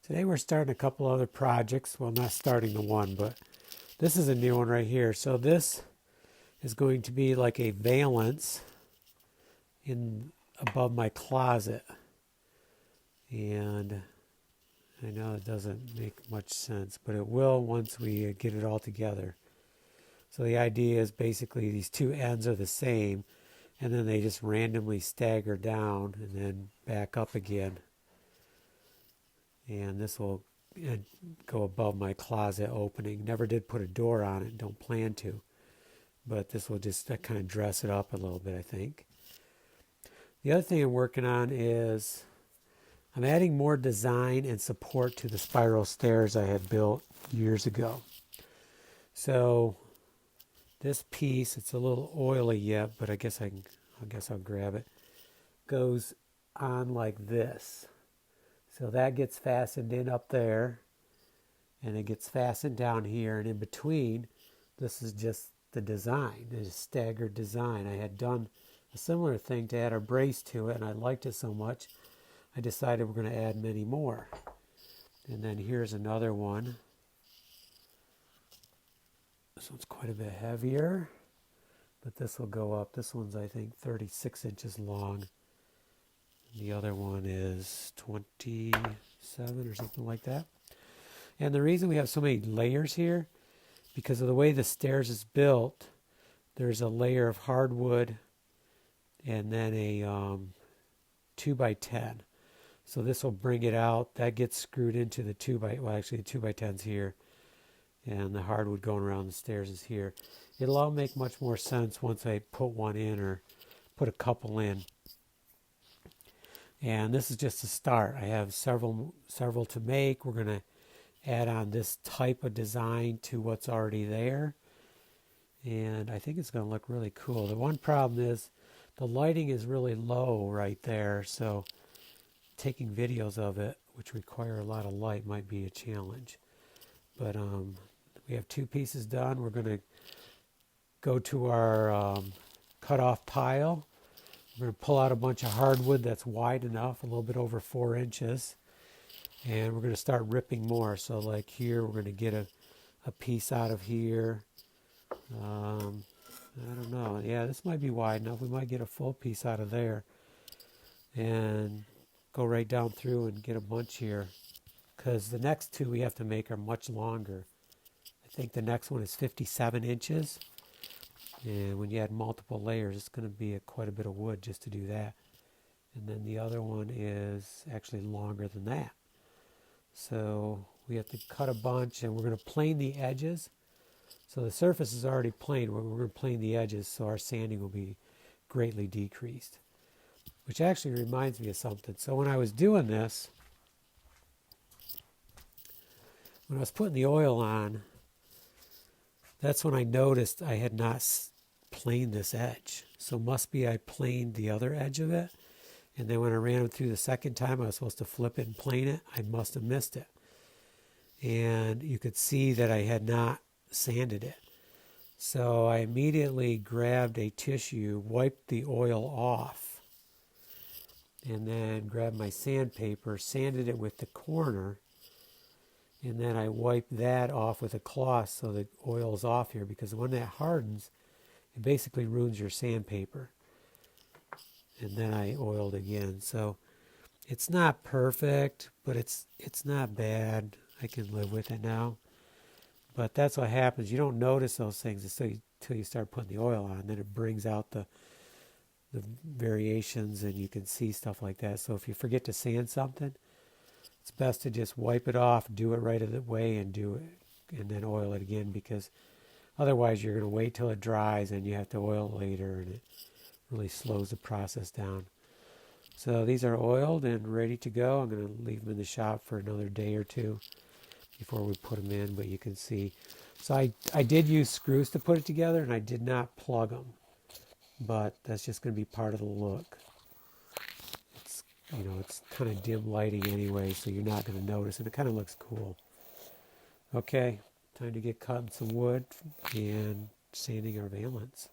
Today we're starting a couple other projects. Well, not starting the one, but this is a new one right here. So this is going to be like a valance in above my closet. And I know it doesn't make much sense, but it will once we get it all together. So the idea is basically these two ends are the same, and then they just randomly stagger down and then back up again. And this will go above my closet opening. Never did put a door on it, don't plan to. But this will just kind of dress it up a little bit, I think. The other thing I'm working on is I'm adding more design and support to the spiral stairs I had built years ago. So this piece, it's a little oily yet, but I guess I'll grab it, goes on like this. So that gets fastened in up there, and it gets fastened down here, and in between, this is just the design, the staggered design. I had done a similar thing to add a brace to it, and I liked it so much, I decided we're going to add many more. And then here's another one. This one's quite a bit heavier, but this will go up. This one's, I think, 36 inches long. The other one is 27 or something like that. And the reason we have so many layers here, because of the way the stairs is built, there's a layer of hardwood and then a 2x10. So this will bring it out. That gets screwed into the 2x10's here, and the hardwood going around the stairs is here. It'll all make much more sense once I put one in or put a couple in. And this is just a start. I have several to make. We're going to add on this type of design to what's already there. And I think it's going to look really cool. The one problem is the lighting is really low right there. So taking videos of it, which require a lot of light, might be a challenge. But we have two pieces done. We're going to go to our cut-off pile. We're going to pull out a bunch of hardwood that's wide enough, a little bit over 4 inches. And we're going to start ripping more. So like here, we're going to get a piece out of here. I don't know. Yeah, this might be wide enough. We might get a full piece out of there. And go right down through and get a bunch here. Because the next two we have to make are much longer. I think the next one is 57 inches. And when you add multiple layers, it's going to be quite a bit of wood just to do that. And then the other one is actually longer than that. So we have to cut a bunch, and we're going to plane the edges. So the surface is already planed. We're going to plane the edges, so our sanding will be greatly decreased. Which actually reminds me of something. So when I was doing this, when I was putting the oil on, that's when I noticed I had not planed this edge. So must be I planed the other edge of it. And then when I ran it through the second time, I was supposed to flip it and plane it. I must have missed it. And you could see that I had not sanded it. So I immediately grabbed a tissue, wiped the oil off, and then grabbed my sandpaper, sanded it with the corner, and then I wiped that off with a cloth so the oil's off here, because when that hardens, it basically ruins your sandpaper. And then I oiled again. So it's not perfect, but it's not bad. I can live with it now. But that's what happens. You don't notice those things until you start putting the oil on. Then it brings out the variations, and you can see stuff like that. So if you forget to sand something, it's best to just wipe it off, do it right away, and do it, and then oil it again, because otherwise you're going to wait till it dries and you have to oil it later, and it really slows the process down. So these are oiled and ready to go. I'm going to leave them in the shop for another day or two before we put them in, but you can see. So I did use screws to put it together, and I did not plug them, but that's just going to be part of the look. It's kind of dim lighting anyway, so you're not going to notice, and it kind of looks cool. Okay, time to get cutting some wood and sanding our valance.